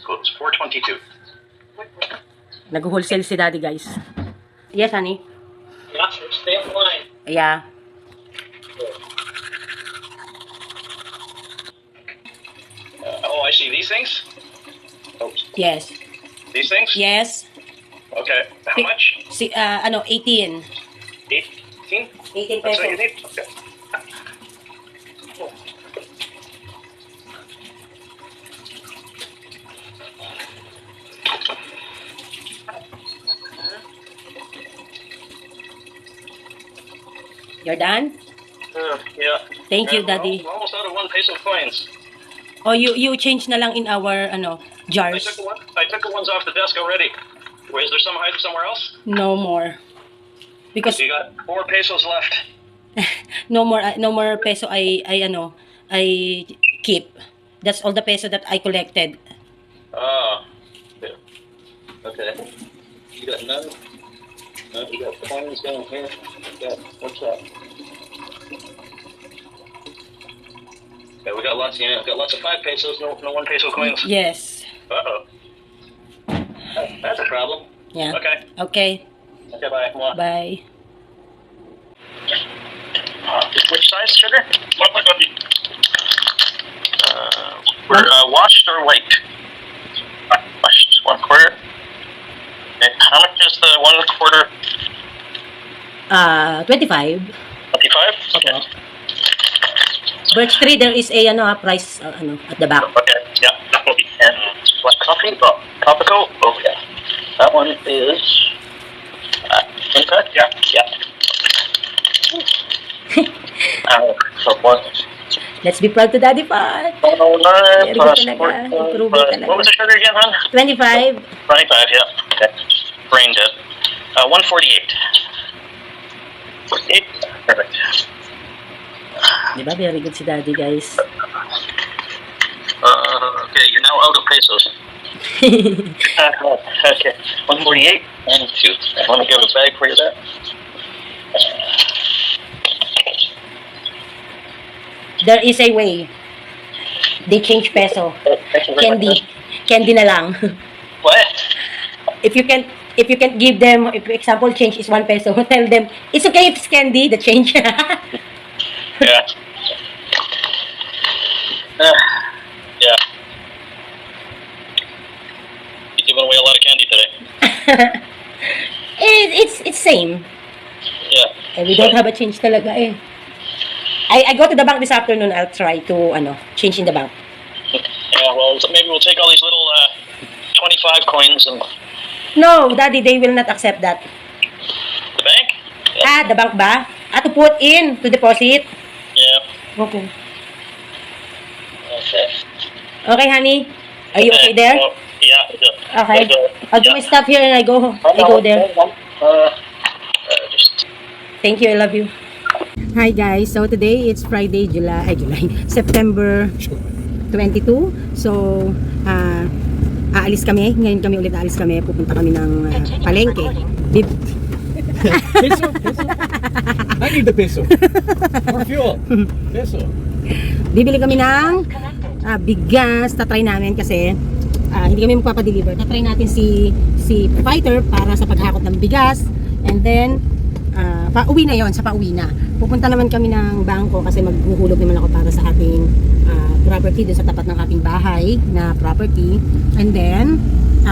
Quotes 422. Nag-wholesale si daddy, guys. Yes, honey? Yeah, stay on the line. Yeah. Oh, I see. These things? Oops. Yes. These things? Yes. Okay. How much? 18. 18? 18 That's what you pesos. need? Okay. You're done? Yeah. Thank you, Yeah, daddy. We're almost out of 1 peso coins. Oh, you change na lang in our I jars. took the ones off the desk already. Wait, is there some hiding somewhere else? No more. Because You got 4 pesos left. no more peso I keep. That's all the peso that I collected. Oh. Yeah. Okay. You got none? No, you got coins down here. Yeah, what's that? Yeah, we got lots. Yeah, got lots of 5 pesos. No 1 peso coins. Yes. Uh-oh. That's a problem. Yeah. Okay. Okay. Okay, bye. Mwah. Bye. Which size sugar? We're washed or white? Washed. 1/4. Okay. How much is the 1/4? 25. 25? Okay. Birch tree, there is a price at the back. Okay. Yeah. And what coffee? Oh, tropical? Oh, yeah. That one is. Incut? Yeah. Yeah. So what? Let's be proud to Daddy Pat. 109 Very plus good talaga. 14 Improve plus. talaga. What was the sugar again, hon? 25. 25, yeah. Okay. Brain dead. 148. 48. Perfect. Diba? Very good si Daddy, guys. Okay, you're now out of pesos. Okay. 148 and 2. I want to give a bag for you there. There is a way. They change peso. Candy na lang. What? If you can give them, if example change is 1 peso, tell them it's okay if it's candy, the change. Yeah. Yeah. You're giving away a lot of candy today. It's same. Yeah. And we don't have a change talaga eh. I go to the bank this afternoon. I'll try to change in the bank. Yeah, well, so maybe we'll take all these little 25 coins and No, Daddy, they will not accept that. the bank? Yeah. The bank ba? To put in, to deposit? Yeah. Okay. Okay. Okay, honey? Are you okay there? Well, yeah. Okay. I'll do my stuff here and I go there. Just Thank you, I love you. Hi guys, so today it's Friday, September 22. So, aalis kami. Ngayon kami ulit aalis kami. Pupunta kami ng palengke. Peso? I need the peso. For fuel. Peso. Bibili kami ng bigas. Tatry namin kasi hindi kami magpapadeliver. Tatry natin si Fighter para sa paghakot ng bigas. And then, pauwi na yon, sa pauwi na. Pupunta naman kami ng bangko kasi maghuhulog naman ako para sa ating property doon sa tapat ng ating bahay na property. And then,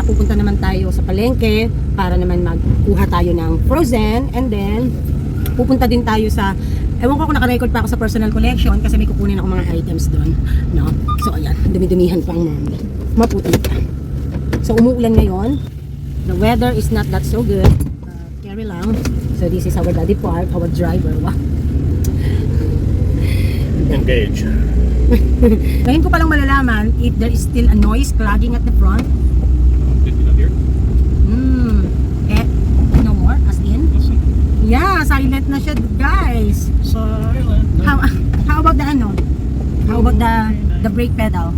pupunta naman tayo sa palengke para naman magkuha tayo ng frozen. And then, pupunta din tayo sa, ewan ko kung naka-record pa ako sa personal collection kasi may kukunin ako mga items doon. No? So, ayan, dumi-dumihan pang maputi pa. So, umuulan ngayon. The weather is not that so good. Carry lang. So, this is our Daddy Park, our driver. Wow. Engage. Ngayon ko palang malalaman if there is still a noise clogging at the front. Did you not hear? No more? As in? Yeah, silent na siya, guys. Silent. How about the How about the brake pedal?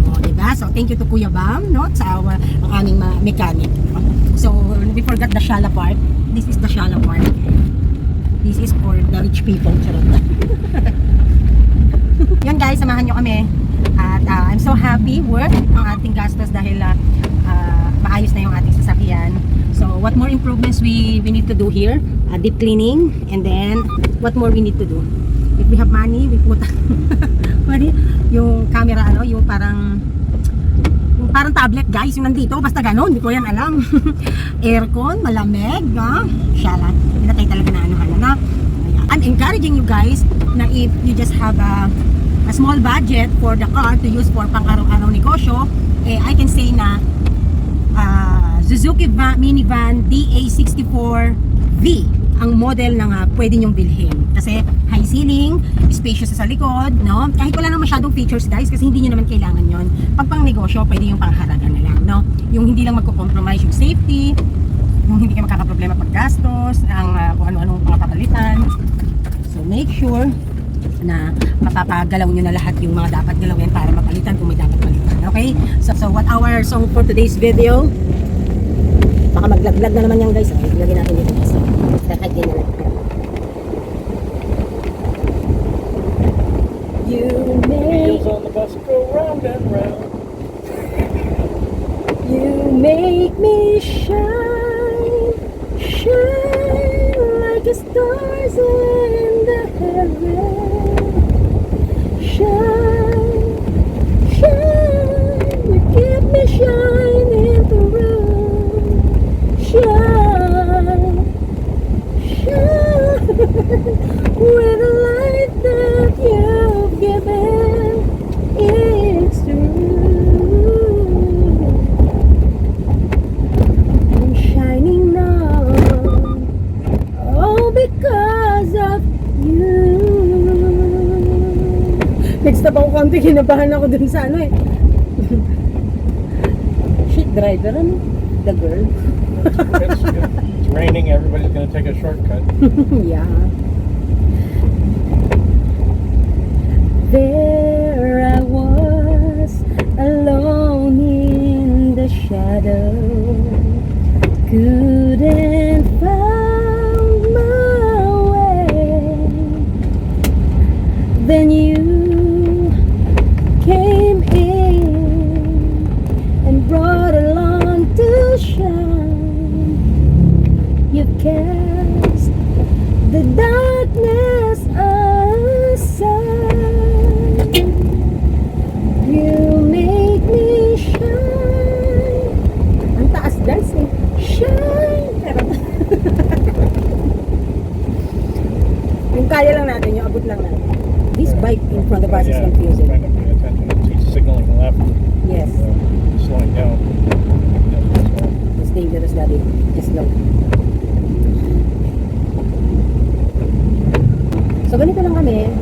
Oh, diba? So, thank you to Kuya Bam, no? Sa ang aming mechanic. So, we forgot the shala part. This is the shala part. This is for the rich people. Charot. Yan guys, samahan nyo kami. At I'm so happy, worth ang ating gastos dahil maayos na yung ating sasakyan. So what more improvements we need to do here? Deep cleaning, and then what more we need to do? If we have money, we put money, yung camera yung parang tablet guys, yung nandito, basta ganon, hindi ko yan alam. Aircon, malamig, Shala, pinatay talaga na. I'm encouraging you guys na if you just have a small budget for the car to use for pang-araw-araw negosyo, I can say na Suzuki minivan DA64V ang model na pwede nyong bilhin. Kasi high ceiling, spacious sa likod, no? Kahit wala nang masyadong features guys, kasi hindi nyo naman kailangan yon. Pag pang negosyo, pwede yung panghalaga na lang, no? Yung hindi lang magko-compromise yung safety, yung hindi ka magkakaproblema pag gastos, ang kung ano-anong mga papalitan. So make sure na mapapagalaw nyo na lahat yung mga dapat galawin para mapalitan kung may dapat palitan. Okay? So what our song for today's video? Baka maglaglag na naman yan guys. Okay, ilagay natin dito guys. Kahit din na lang. You Wheels on the bus go round and round. You make me shine, shine like the stars in the heaven. Shine, shine, you keep me shining through. Shine, shine, with the light that you've given, it's true. I'm shining now, all because of you. Next stop ako konti, kinabahan ako dun sa shit driver, the girl. It's raining, everybody's going to take a shortcut. Yeah. There I was, alone in the shadow, couldn't find my way. Then you came in and brought along to shine. You cast the darkness aside. You make me shine. Ang taas guys eh. Shine. Yung kaya lang natin, yung abot lang natin. This bike in front of us is confusing. Trying to pay attention. He's signaling left. Yes. Slowing down. It's dangerous, Daddy. Just slow. So, ganito lang kami.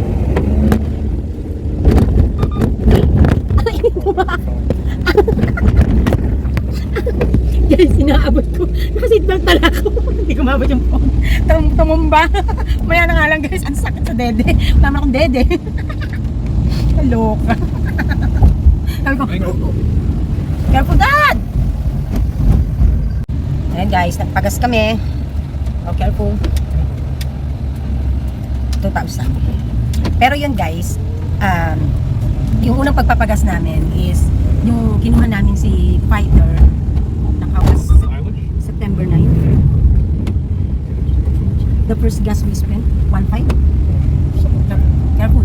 Guys, sinaabot ko. Naka-seatbelt pala ako. Hindi ko maabot yung phone. Tumumba. Maya na nga lang guys, ang sakit sa dede. Wala naman akong dede. Kaloka. Sabi ko, careful dad! Ayan guys, nagpagas kami. Oh, careful. 2,000. Pero yun guys, yung unang pagpapagas namin is yung kinuha namin si Fighter. Nakawas September 9. The first gas we spent, 1.5. Careful.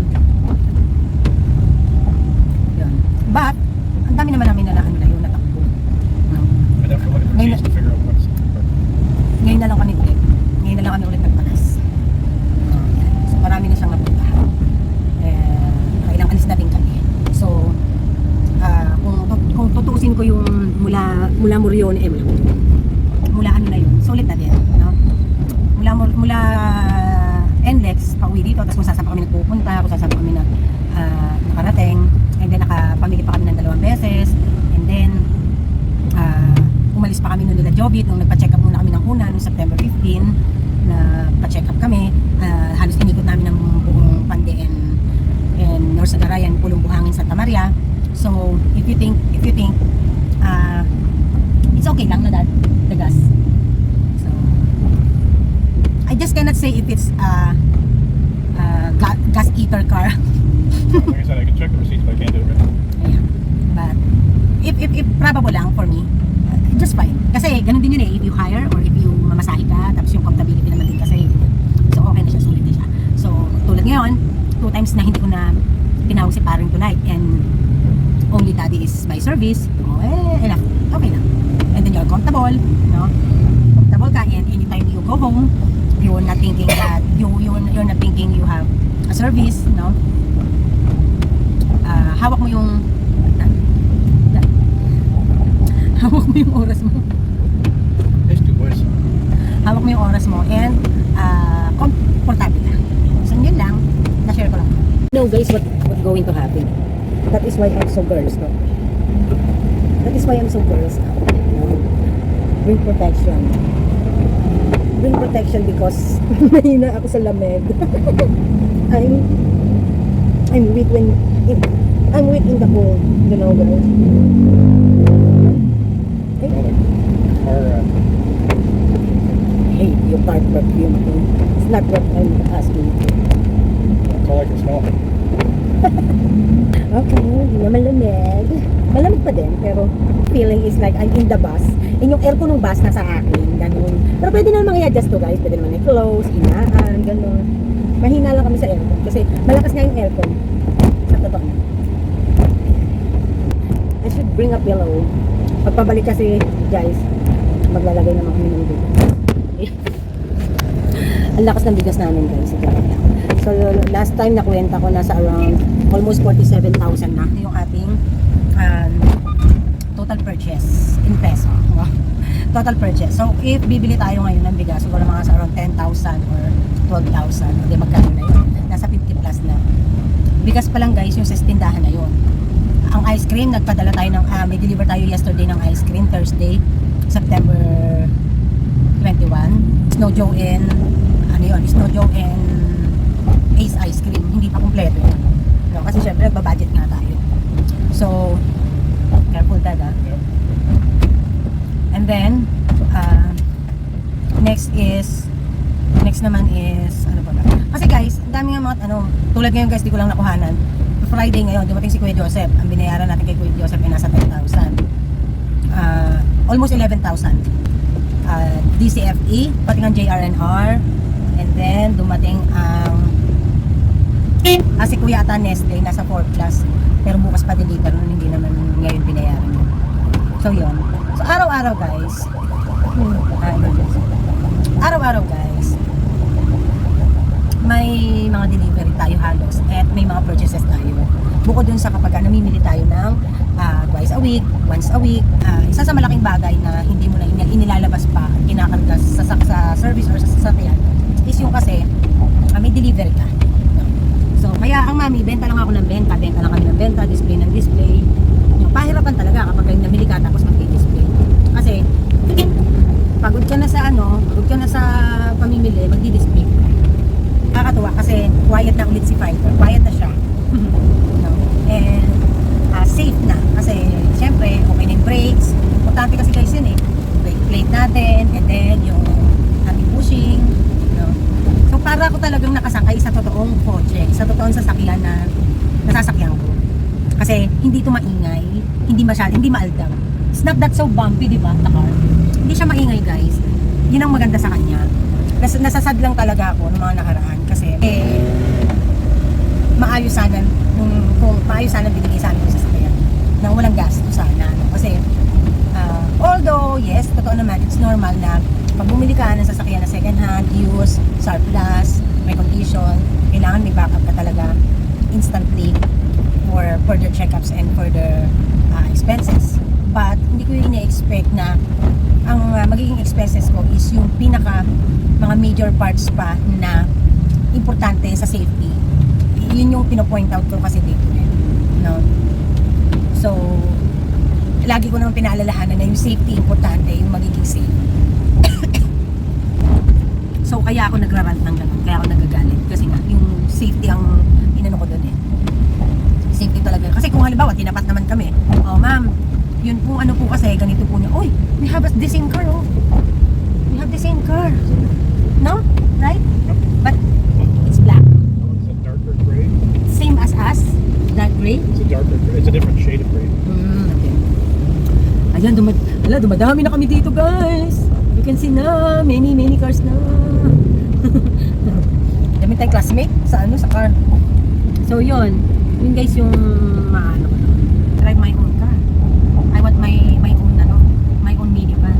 Yun. But, ang dami naman namin na yun natakbo. I'd have to look at the keys to figure out what's Ngayon na lang kami ulit. Ngayon na lang kami ulit nagpagas. So marami na siyang napuntahan. Kailang alis na din kami. So, kung tutuusin ko yung mula Murion, mula ano na yun, sulit na din. No? Mula NLEX, pauwi dito, tapos kung saan pa kami nagpupunta, kung saan pa kami nakarating, and then nakapamili pa kami ng 2 beses, and then umalis pa kami nung nila Jobit, nung nagpa-check up muna kami ng una, nung September 15, na pa-check up kami, halos inikot namin ng buong Pande and Norsagarayan, Pulong Buhangin, Santa Maria. So, if you think, it's okay lang na that, the gas. So, I just cannot say if it's gas eater car. Like I said, I can check the receipts, but I can't do it right now. Ayan. But, if probable lang for me, just fine. Kasi, ganun din yun eh, if you hire or if you mamasahe ka, tapos yung comfortability naman din kasi, so okay na siya, sulit na siya. So, tulad ngayon, 2 times na hindi ko na tinawag si parang tonight and only daddy is my service, enough, okay na. And then you're comfortable, no? Comfortable ka, and anytime you go home, you're not thinking that, you're not thinking you have a service, no? Hawak mo yung hawak mo yung oras mo. There's 2 boys. Hawak mo yung oras mo and komportable na. So yun lang, na-share ko lang. No guys, what going to happen? That is why I'm so girls now. That is why I'm so girls now. Bring protection. Bring protection because mahina ako sa lamig. I'm weak when I'm weak in the cold, you know guys. Hey, you can't perfume me. It's not what I'm asking. That's all I can smell. Okay, hindi naman lamig. Malamig pa din, pero feeling is like I'm in the bus. And yung aircon ng bus nasa akin, ganun. Pero pwede naman i-adjust to guys. Pwede naman i-close, inaan, ganun. Mahina lang kami sa aircon kasi malakas nga yung aircon. Sa totoo na. I should bring a pillow. Pagpabalik kasi, guys, maglalagay naman kami ng bigas. Ang lakas ng bigas namin, guys. So, last time nakwenta ko nasa around almost 47,000 na yung ating total purchase in peso. Wow. Total purchase. So, if bibili tayo ngayon ng bigas, siguro mga sa around 10,000 or 12,000. Hindi, magkano na yun? Nasa 50 plus na. Bigas pa lang, guys, yung sa tindahan na yun. Ang ice cream, nagpadala tayo ng, may deliver tayo yesterday ng ice cream, Thursday, September 21. Snow Joe and, ano yun, Snow Joe and Ace Ice Cream. Hindi pa kumpleto yun. No, kasi syempre, babudget nga tayo. So, careful dad, ah. And then, next naman is, ano pa ba? Kasi guys, ang dami nga mga, tulad ngayon guys, di ko lang nakuhanan. Friday ngayon, dumating si Kuya Joseph. Ang binayaran natin kay Kuya Joseph ay nasa 10,000. Almost 11,000. DCFE, pati ng JRNR. And then, dumating ang si Kuya ata Nestle, nasa 4 plus. Pero bukas pa deliver nun, hindi naman ngayon binayaran yun. So, yun. So, araw-araw guys. Araw-araw guys. May mga delivery tayo halos at may mga purchases tayo. Bukod dun sa kapag namimili tayo ng twice a week, once a week, isa sa malaking bagay na hindi mo na inilalabas pa at kinakarga sa service or sa sasakyan is yung kasi may delivery ka. So kaya ang mami, benta lang ako ng benta lang kami ng benta, display ng display. Yung pahirapan talaga kapag namili ka tapos mag-display. Kasi pagod ka na sa pamimili, magdi-display. Nakakatuwa kasi quiet na ulit si Fighter. Quiet na siya. No? And safe na. Kasi syempre, okay na yung brakes. Importante kasi guys yun eh. Brake plate natin. And then yung anti-pushing. No? So para ako talagang nakasakay sa totoong kotse. Sa totoong sasakyan na nasasakyan ko. Kasi hindi ito maingay. Hindi maaldam. It's not that so bumpy, di ba? The car. Hindi siya maingay guys. Yun ang maganda sa kanya. Nasasad lang talaga ako ng mga nakaraan kasi maayos sana kung maayos sana binigay sa amin yung sasakyan nang walang gasto sana, no? Kasi although yes, totoo naman, it's normal na pag bumili ka ng sasakyan na second hand, use, surplus, may condition, kailangan may backup ka talaga instantly for further checkups and further expenses. But hindi ko ini-expect na ang magiging expenses ko is yung mga major parts pa na importante sa safety. Yun yung pinopoint out ko kasi dito. No? So, lagi ko naman pinaalalahanan na yung safety importante, yung magiging safe. So, kaya ako nagrarant ng ganun, kaya ako nagagalit. Kasi nga, yung safety ang inano ko doon eh. Safety talaga. Kasi kung halimbawa, tinapat naman kami. Oh, ma'am, yun po, ano po kasi, ganito po niya. Uy, we have the same car, oh. We have the same car. No? Right? But, it's black. It's a darker gray. Same as as dark gray? It's a darker gray. It's a different shade of gray. Okay. Ayan, dumadami na kami dito, guys. You can see na, many cars na. Dami tayong classmate sa car. So, yun guys yung maano ko. Drive my own car. I want my own minivan.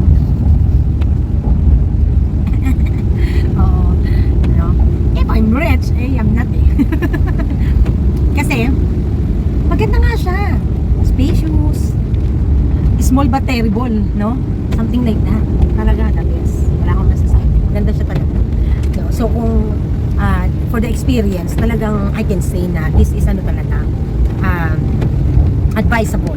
Oh, if I'm rich, I'm not eh. Kasi, maganda nga siya. Spacious. Small but terrible, no? Something like that. Talaga, the best. Wala akong masasabi. Ganda siya talaga. So, kung for the experience, talagang I can say na this is talaga advisable,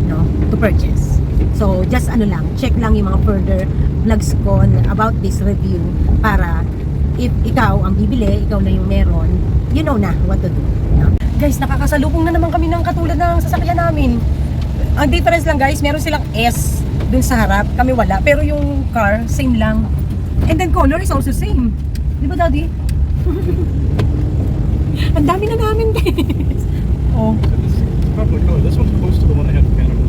no? To purchase. So, just check lang yung mga further vlogs ko about this review para if ikaw ang bibili, ikaw na yung meron, you know na what to do. No? Guys, nakakasalubong na naman kami ng katulad ng sasakyan namin. Ang difference lang guys, meron silang S dun sa harap, kami wala. Pero yung car, same lang. And then color is also same. Di ba, Daddy? Ang dami na namin guys. Oh. Probably no. This one's close to the one I had in Canada.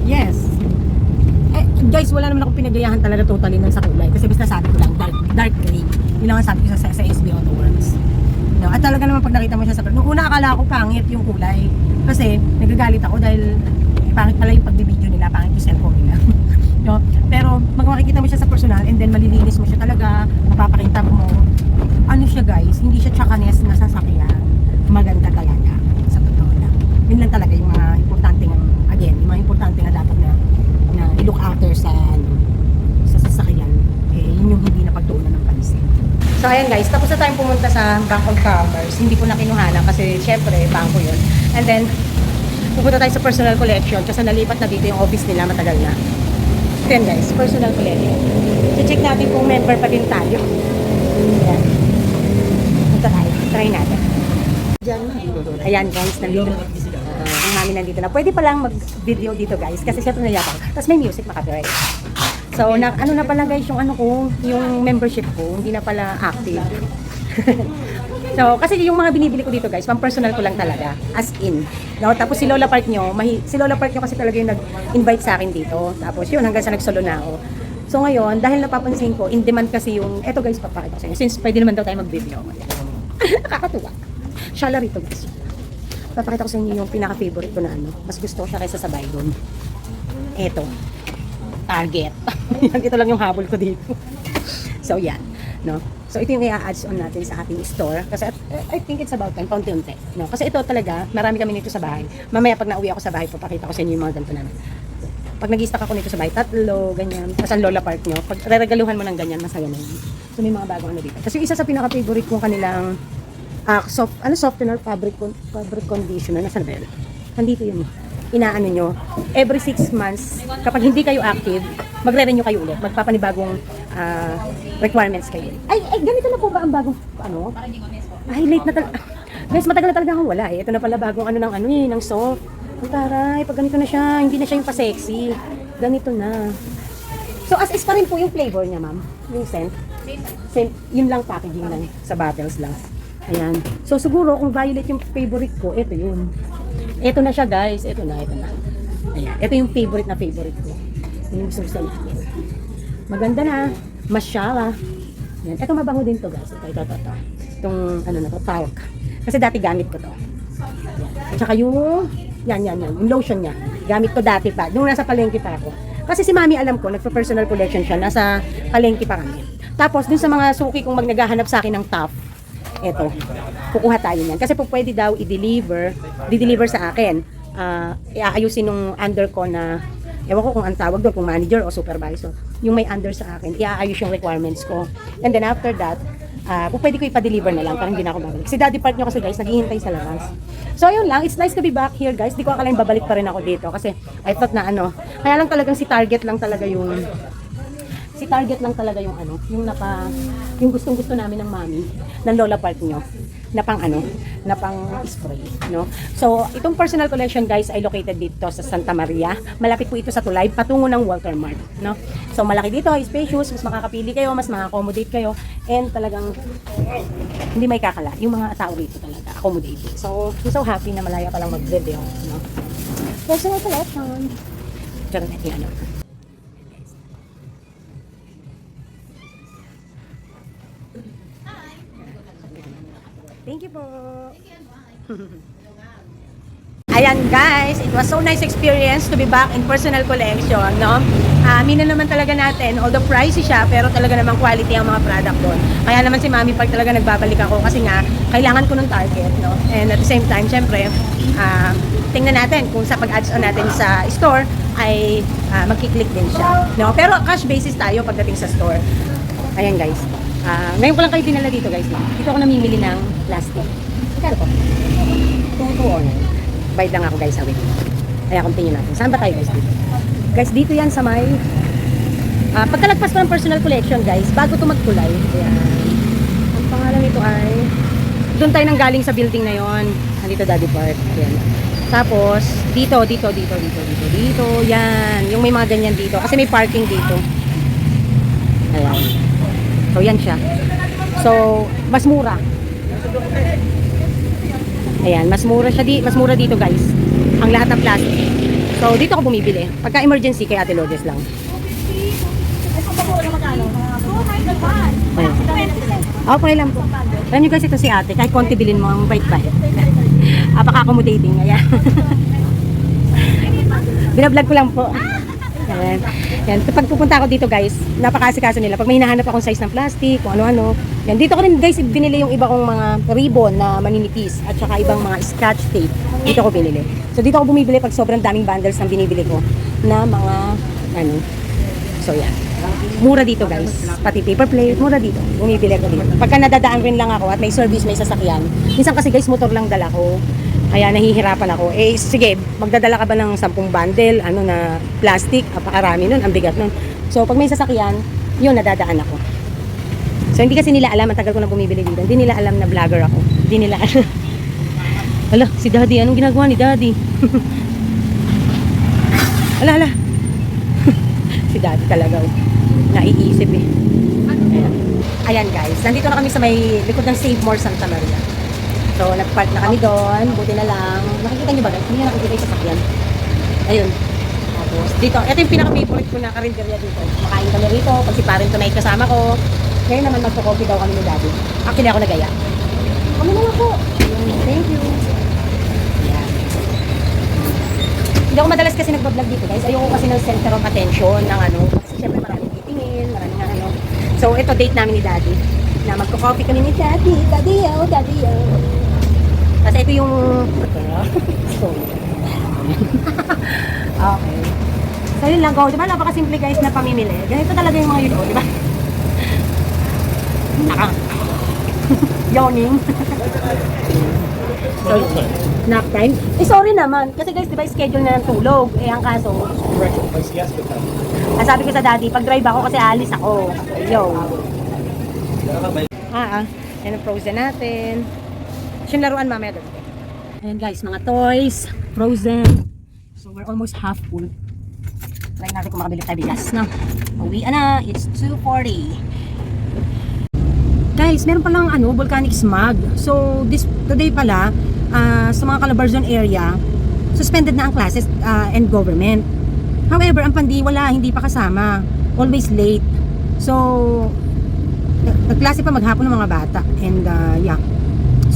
Yes. Guys, wala naman akong pinagayahan talaga totally ng sa kulay. Kasi basta sabi ko lang, dark gray. Yun lang ang sabi ko sa SB Auto Works. No, at talaga naman pag nakita mo siya sa nung una akala ko pangit yung kulay. Kasi nagagalit ako dahil pangit pala yung pagbibideo nila, pangit yung cellphone nila. No? Pero pag makikita mo siya sa personal and then malilinis mo siya talaga, mapapakita mo, ano siya guys, hindi siya tsakanes na sasakyan. Maganda talaga, sa totoo lang. Yun lang talaga yung mga importante nga, again, yung mga importante nga dapat na i-look after sa sasakyan. Yun yung hindi na pagtuunan ng pansin. So ayan guys, tapos na tayong pumunta sa Bank of Commerce. Hindi ko na kinuhanan kasi syempre, bangko yun. And then, pupunta tayo sa personal collection kasi nalipat na dito yung office nila, matagal na. Then guys, personal collection. So check natin kung member pa din tayo. Ayan. Punta tayo. Try natin. Ayan guys, nandito. Ang namin nandito na. Pwede palang mag-video dito guys kasi syempre naiyak ako. Tapos may music makapiright. So, ano na pala guys yung yung membership ko, hindi na pala active. So, kasi yung mga binibili ko dito guys, pang personal ko lang talaga, as in. No? Tapos si Lola Park nyo kasi talaga yung nag-invite sa akin dito. Tapos yun, hanggang sa nagsolo na ako. So ngayon, dahil napapansin ko, in demand kasi yung, eto guys, papakita ko sa inyo. Since pwede naman daw tayo mag-video. Nakakatuwa. Shala rito guys. Papakita ko sa inyo yung pinaka-favorite ko na mas gusto ko siya kaysa sa Baygon. Eto. Target. Ito lang yung habol ko dito. So yan. No? So ito yung i-adds on natin sa ating store kasi I think it's about time, paunti-unti. No? Kasi ito talaga, marami kami nito sa bahay. Mamaya pag nauwi ako sa bahay, papakita ko sa inyo yung mga ganito namin. Pag nag-i-stock ako nito sa bahay, 3, ganyan. Tapos ang Lola Park nyo, pag reregaluhan mo ng ganyan, masaya na yun. So may mga bagong dito. Kasi isa sa pinaka-favorite kong kanilang softener, fabric conditioner, nasa na ba yun? Nandito yun. Inaano nyo, every 6 months, kapag hindi kayo active, magre-renew kayo ulit, magpapanibagong requirements kayo. Ay, ganito na po ba ang bagong, late na talaga. Guys, matagal na talaga akong wala eh. Ito na pala bagong ng soft. Ang taray, pag ganito na siya, hindi na siya yung pa-sexy. Ganito na. So, as is pa rin po yung flavor niya, ma'am. Yung scent. Same, yun lang packaging lang, sa bottles lang. Ayan. So, siguro, kung violet yung favorite ko, ito yun. Ito na siya guys, ito na. Ayan, ito yung favorite ko. Yung gusto natin. Maganda na, masyala. Ayan, ito mabango din to guys. Ito. Itong talc. Kasi dati gamit ko to. Ayan. At saka yung yung lotion niya. Gamit ko dati pa, nung nasa palengke pa ako. Kasi si Mami alam ko, nagpa-personal collection siya, nasa palengke pa kami. Tapos dun sa mga suki kong naghahanap sa akin ng top, eto, kukuha tayo niyan. Kasi po pwede daw i-deliver sa akin. Iaayusin nung under ko na, ewan ko kung ang tawag doon, kung manager o supervisor. Yung may under sa akin, iaayos yung requirements ko. And then after that, pwede ko ipa-deliver na lang, parang hindi na ako babalik. Si Daddy Park nyo kasi guys, naghihintay sa labas. So ayun lang, it's nice to be back here guys. Di ko akalain babalik pa rin ako dito kasi I thought na kaya lang talagang si Target lang talaga yung Si Target lang talaga yung ano, yung gustong-gusto namin ng mami, ng Lola Park nyo, na pang ano, na pang spray, no? So, itong personal collection guys ay located dito sa Santa Maria. Malapit po ito sa Tulay, patungo ng Walter Mart, no? So, malaki dito, spacious, mas makakapili kayo, mas maka-accommodate kayo, and talagang hindi may kakala. Yung mga tao dito talaga, accommodated. So, I'm so happy na malaya pa lang mag-video, no? Personal collection. Diyan natin ano. Thank you po. Ayan guys, it was so nice experience to be back in personal collection, no? Aminin naman talaga natin, although pricey siya, pero talaga naman quality ang mga product doon. Kaya naman si Mami Park talaga nagbabalik ako kasi nga, kailangan ko ng Target, no? And at the same time, syempre, tingnan natin kung sa pag-adds on natin sa store ay magkiklik din siya, no? Pero cash basis tayo pagdating sa store. Ayan guys. Ngayon ko lang kayo dinala dito guys. Dito ako namimili ng plastic. Magkano po? 2 Bayad lang ako guys, awit. Kaya continue natin. Saan ba tayo guys dito? Guys, dito yan sa may pagkalagpas pa ng personal collection guys, bago ito magkulay. Ayan. Ang pangalan nito ay doon tayo nang galing sa building na yon. Nandito Daddy Park. Ayan. Tapos, dito. Yan. Yung may mga ganyan dito. Kasi may parking dito. Ayan. So, yan siya. So, mas mura. Ayan, mas mura dito guys. Ang lahat ng plastic. So, dito ako bumibili. Pagka emergency kay Ate Lourdes lang. Ayan. Okay lang po. Alam nyo guys, ito si ate. Kahit konti bilhin mo, ang bait-bait. Apaka-accommodating. Ayan. Binablog ko lang po. Ayan. Yan. Pag pupunta ako dito guys, napaka-asikaso nila. Pag may hinahanap akong size ng plastic, kung ano-ano. Yan. Dito ko rin guys, binili yung iba kong mga ribbon na maninipis at saka ibang mga scotch tape. Dito ko binili. So dito ako bumibili pag sobrang daming bundles ng binibili ko na mga ano. So yan. Mura dito guys. Pati paper plate, mura dito. Bumibili ako dito. Pagka nadadaan rin lang ako at may service, may sasakyan. Minsan kasi guys, motor lang dala ko. Kaya nahihirapan ako. Eh, sige, magdadala ka ba ng 10 bundle, ano na, plastic, apakarami nun, ang bigat nun. So, pag may sasakyan, yun, nadadaan ako. So, hindi kasi nila alam, ang tagal ko na bumibili dito. Hindi nila alam na vlogger ako. Hindi nila alam. Hala, si Daddy, anong ginagawa ni Daddy? Hala. Si Daddy talaga, oh. Naiisip eh. Ayan guys, nandito na kami sa may likod ng Save More Santa Maria. So, nag-park na kami doon. Buti na lang. Nakikita niyo ba guys? Hindi na nakikita yung sasakyan. Ayun. Tapos, dito. Ito yung pinaka-favorite ko na karinderya dito. Makain kami rito. Pag si parent tonight kasama ko. Ngayon naman magpo-coffee daw kami ni Daddy. Actually, ako nagaya. Kami na lang po. Thank you. Ayan. Hindi ako madalas kasi nagbablog dito guys. Ayoko kasi ng center of attention ng ano. Kasi syempre maraming titingin. Maraming ano. So, ito date namin ni Daddy. Na magko-coffee kami ni Daddy. Daddy. Kasi ito yung okay. So yun lang go. Diba napakasimple guys na pamimili. Ganito talaga yung mga yun. Diba? Yawning. So, nap time. Eh sorry naman. Kasi guys diba schedule na ng tulog. Eh ang kaso. Sabi ko sa Daddy, pag drive ako kasi alis ako. Yo. Yan ang frozen natin. Yung laruan mamaya doon. Ayan guys, mga toys, frozen. So we're almost half full. Try natin kung makabili tayo bigas, no? Uwian na, it's 2:40. Guys, meron palang volcanic smog. So today pala, sa mga Calabarzon area, suspended na ang classes and government. However, ang pandi wala, hindi pa kasama. Always late. So nagklase pa maghapon ng mga bata. And yeah,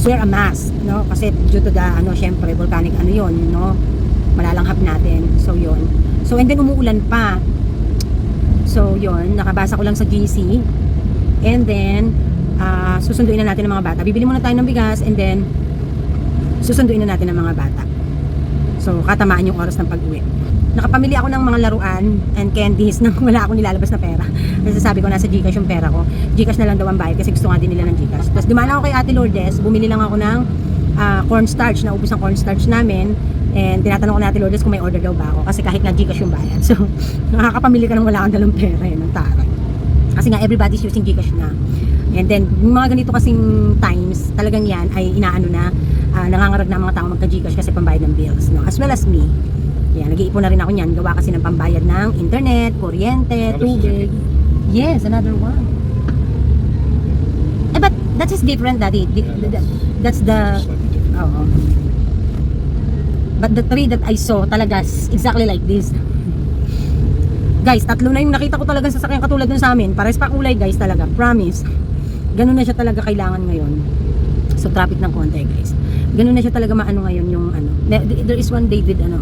wear a mask, no? Kasi due to the syempre volcanic yun, no? Malalanghap natin. So yun. So and then umuulan pa. So yun, nakabasa ko lang sa GC. And then susunduin na natin ng mga bata. Bibili muna tayo ng bigas and then susunduin na natin ng mga bata. So katamaan yung oras ng pag-uwi. Nakapamili ako ng mga laruan and candies nang wala akong nilalabas na pera. Kasi sabi ko nasa GCash yung pera ko. GCash na lang daw ang bayad kasi gusto nga din nila ng GCash. Tapos dumaan ako kay Ate Lourdes, bumili lang ako ng cornstarch, naubos ang cornstarch namin. And tinatanong ko na Ate Lourdes kung may order daw ba ako kasi kahit na GCash yung bayad. So nakakapamili ka nang wala kang dalang pera ng taray. Kasi nga, everybody's using GCash na. And then, yung mga ganito kasing times, talagang yan ay inaano na, nangangarag na ang mga tao magka-GCash kasi pambayad ng bills, no? As well as me. Yan, nag-iipon na rin ako niyan. Gawa kasi ng pambayad ng internet, kuryente, tubig. Yes, another one. Eh, but that is different, Daddy. That's the... Oo. But the tree that I saw talaga exactly like this. Guys, tatlo na yung nakita ko talaga sa sasakyan katulad dun sa amin. Pares pa kulay, guys, talaga. Promise. Ganun na siya talaga kailangan ngayon. So, traffic ng konti, guys. Ganun na siya talaga maano ngayon yung ano. There is one David, ano.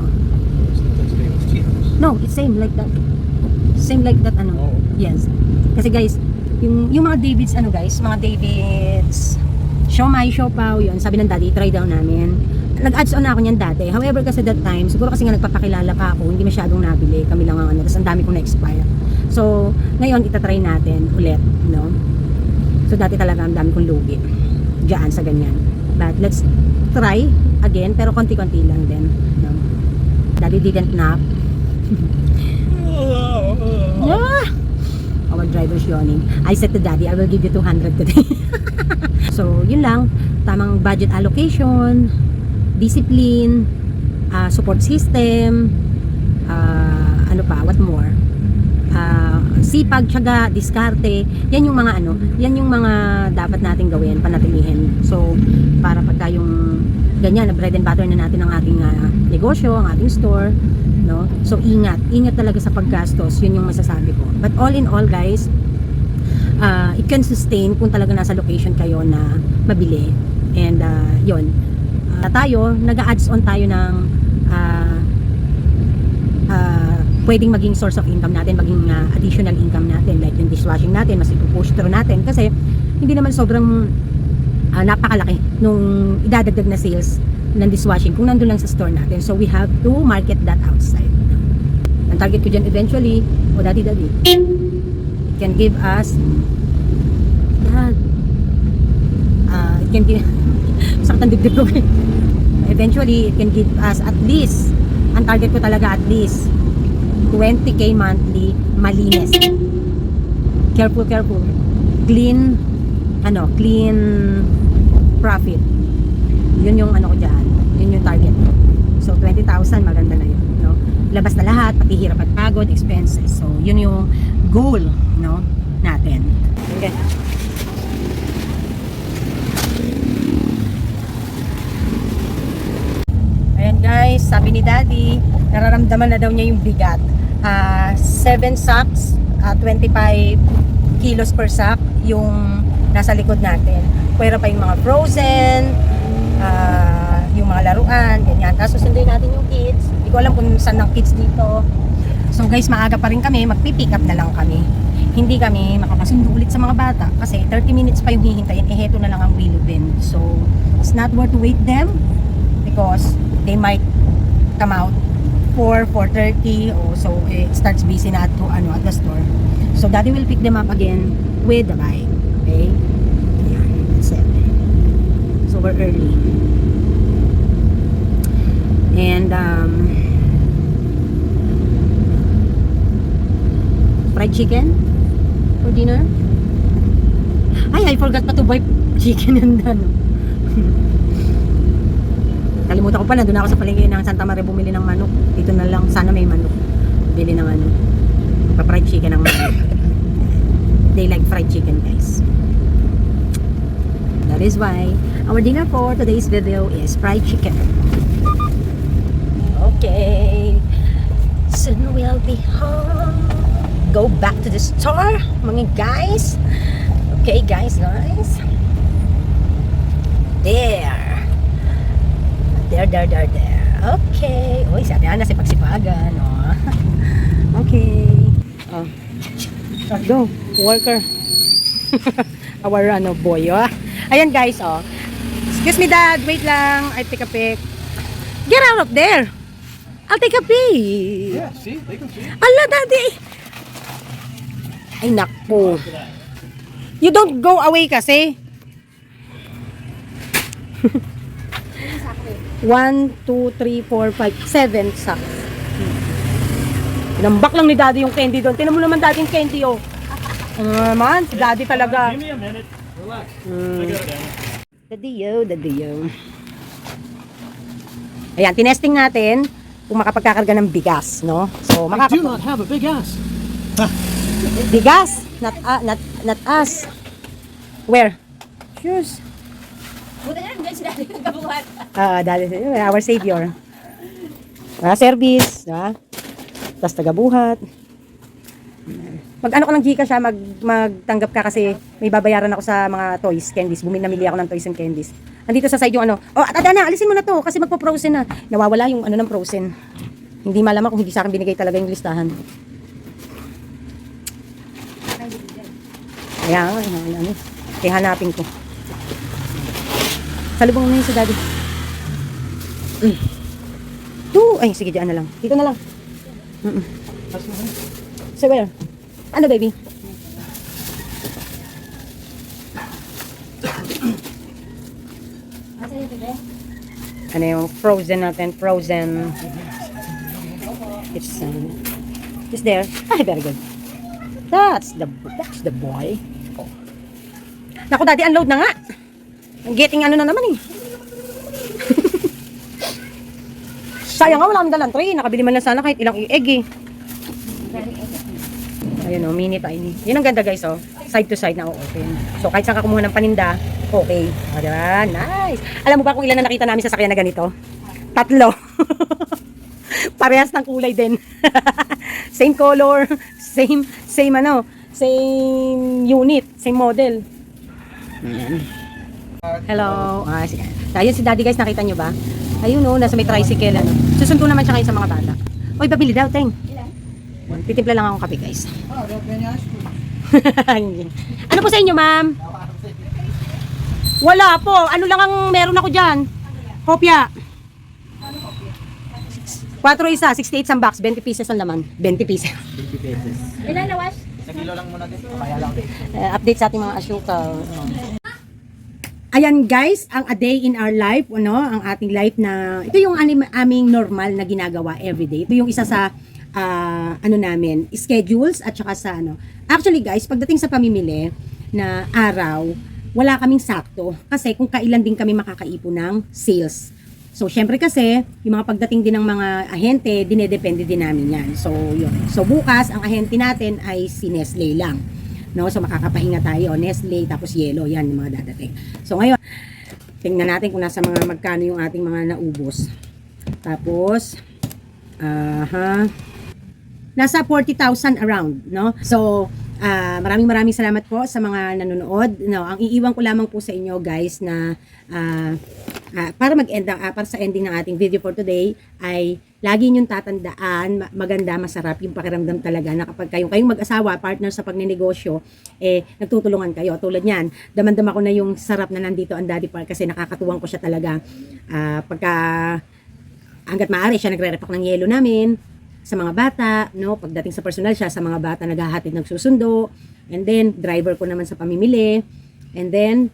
No, it's same like that. Same like that, ano. Oh. Yes. Kasi, guys, yung mga Davids, ano, guys, mga Davids, siomai, siopaw, yun. Sabi ng daddy, try daw namin. Nag-adds on ako niyan dati. However, kasi that time, siguro kasi nga nagpapakilala pa ako, hindi masyadong nabili. Kami lang ang ano, tapos ang dami kong na-expire. So, ngayon, itatry natin ulit, no? So, dati talaga ang dami kong lugi diyan sa ganyan. But, let's try again, pero konti-konti lang din, no? Daddy didn't nap. Yeah! Our driver's yawning. I said to daddy, I will give you 200 today. So, yun lang. Tamang budget allocation, discipline, support system, ano pa, what more? Sipag, tiyaga, diskarte. Yan yung mga ano, yan yung mga dapat nating gawin, panatilihin. So, para pagka yung ganyan, na bread and butter na natin ang ating negosyo, ang ating store, no? So, ingat talaga sa paggastos. Yun yung masasabi ko. But all in all, guys, it can sustain kung talaga nasa location kayo na mabili. And yun, tayo, nag-adds on tayo ng pwedeng maging source of income natin, maging additional income natin, like yung dishwashing natin, mas ipupush through natin kasi hindi naman sobrang napakalaki nung idadagdag na sales ng dishwashing kung nandun lang sa store natin. So we have to market that outside. Ang target ko dyan eventually, daddy, it can give us it can give saktan dibdib ko. Eventually, it can give us at least, ang target ko talaga at least 20k monthly, malinis. Careful. Clean profit. Yun yung ano ko dyan. Yun yung target ko. So, 20,000, maganda na yun. No? Labas na lahat, pati hirap at pagod, expenses. So, yun yung goal, no, natin. Okay. Guys, sabi ni daddy, nararamdaman na daw niya yung bigat. 7 sacks, 25 kilos per sack yung nasa likod natin. Pwera pa yung mga frozen, yung mga laruan, ganyan. Tapos susunduin natin yung kids. Hindi ko alam kung saan ang kids dito. So guys, maaga pa rin kami, magpipick up na lang kami. Hindi kami makakasundo ulit sa mga bata kasi 30 minutes pa yung hihintayin. Heto na lang ang Willow Bend. So, it's not worth to wait them because they might come out 4:30 or so. It starts busy na at the store. So daddy will pick them up again with the bike. Okay? Ayan, that's it. So we're early. And fried chicken for dinner. Ay, I forgot pa to buy chicken and ano. Kalimutan ko pala, doon ako sa palengke ng Santa Maria bumili ng manok. Dito na lang, sana may manok. Bili ng ano, pa-fried chicken ng manok. They like fried chicken, guys. That is why our dinner for today's video is fried chicken. Okay. Soon we'll be home. Go back to the store, mga guys. Okay, guys. There. Okay. Uy, si Ate Ana, sipag-sipagan. Oh. Okay. Oh. Go, worker. Our boy, oh. Ayan, guys, oh. Excuse me, Dad. Wait lang. I take a pic. Get out of there. I'll take a pic. Yeah, see? They can see. Ala, Daddy. Ay, naku. You don't go away kasi. 1, 2, 3, 4, 5, 7 sacks. Inambak lang ni Daddy yung candy doon. Tinan mo naman Daddy yung candy, oh. Ano naman, si daddy talaga. Give me a minute. Relax. I Mm. got it, Anna. Dadiyo. Ayan, tinesting natin kung makapagkakarga ng bigas, no? So, I do not have a big ass. bigas, not us. Where? Shoes. Buta na lang dyan si Daddy nagkabuhat. Dali, our savior. Service, diba? Tapos tagabuhat. Mag-ano ko ng Gcash siya, magtanggap ka kasi may babayaran ako sa mga toys, candies. Namili ako ng toys and candies. Andito sa side yung ano. Oh, na, alisin mo na to kasi magpo-frozen na. Nawawala yung ano ng frozen. Hindi malaman kung hindi sa akin binigay talaga yung listahan. Ayan, ano. Kaya hanapin ko. Salubong na yun si daddy. Ay, sige, dyan na lang. Dito na lang. So, where? Ano, baby? Ano yung frozen natin? Frozen. It's there. Ay, very good. That's the boy. Naku, daddy, unload na nga. Ang getting ano na naman eh. Sayang nga, wala kami dalang tray. Nakabili man lang sana kahit ilang egg eh. Ayun o, mini tiny. Yun ang ganda guys, oh. Side to side na open. So kahit saan ka kumuha ng paninda, okay. O, diba? Nice. Alam mo ba kung ilan na nakita namin sa sakyan na ganito? 3. Parehas ng kulay din. Same color, same unit, same model. Hello. Sige. Ayun si daddy guys, nakita nyo ba? Ayun o, nasa may tricycle. Ano. Susundo naman siya kayo sa mga bata. Uy, babili daw, Teng. Titimpla lang akong kape guys. Ano po sa inyo, ma'am? Wala po. Ano lang ang meron ako dyan? Kopya. 4 isa, 68 ang box, 20 pieces ang laman. 20 pieces. Ilan lawas? Update sa ating mga asyuka. Ayan guys, ang a day in our life, ano, ang ating life na, ito yung aming normal na ginagawa everyday. Ito yung isa sa, ano namin, schedules at saka sa ano. Actually guys, pagdating sa pamimili na araw, wala kaming sakto. Kasi kung kailan din kami makakaipon ng sales. So, syempre kasi, yung mga pagdating din ng mga ahente, dinedepende din namin yan. So, yun. So, bukas, ang ahente natin ay si Nestle lang. No? So, makakapahinga tayo. Nestle, tapos Yellow. Yan yung mga dadating. So, ngayon, tingnan natin kung nasa mga magkano yung ating mga naubos. Tapos, nasa 40,000 around, no? So, maraming salamat po sa mga nanonood. No, ang iiwan ko lamang po sa inyo, guys, na para para sa ending ng ating video for today ay lagi niyong tatandaan, maganda, masarap yung pakiramdam talaga na kapag kayong mag-asawa, partner sa pagnenegosyo, nagtutulungan kayo. Tulad niyan, damandam ako na yung sarap na nandito ang Daddy Park kasi nakakatuwang ko siya talaga. Pagka hanggat maaari siya nagre-repack ng yelo namin sa mga bata, no? Pagdating sa personal siya sa mga bata naghahatid, nagsusundo, and then driver ko naman sa pamimili, and then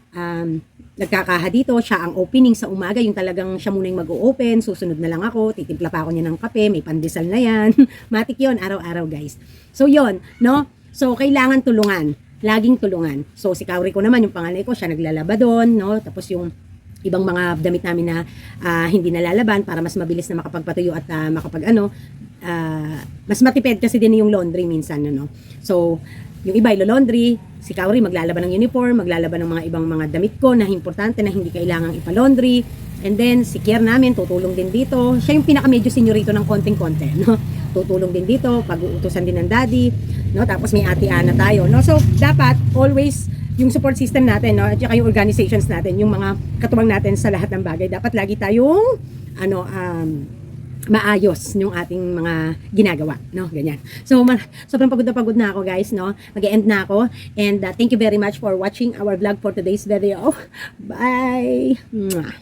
nagkakaha dito, siya ang opening sa umaga, yung talagang siya muna yung mag-o-open, susunod na lang ako, titimpla pa ako niya ng kape, may pandesal na yan. Matik yun, araw-araw guys. So yun, no? So kailangan tulungan, laging tulungan. So si Kauri ko naman, yung panganay ko, siya naglalaba doon, no? Tapos yung ibang mga damit namin na hindi nalalaban para mas mabilis na makapagpatuyo at mas matipid kasi din yung laundry minsan, no? So yung iba ilo-laundry, si Kauri maglalaban ng uniform, maglalaban ng mga ibang mga damit ko na importante na hindi kailangang ipa-laundry. And then si Kier namin tutulong din dito. Siya yung pinaka-medyo senyorito ng konting-konti, no? Tutulong din dito, pag-uutusan din ng daddy, no? Tapos may ate Ana tayo, no? So dapat always yung support system natin, no? At saka yung organizations natin, yung mga katuwang natin sa lahat ng bagay, dapat lagi tayong maayos yung ating mga ginagawa, no? Ganyan. So, sobrang pagod na ako, guys, no? Mag-e-end na ako. And thank you very much for watching our vlog for today's video. Bye! Mwah.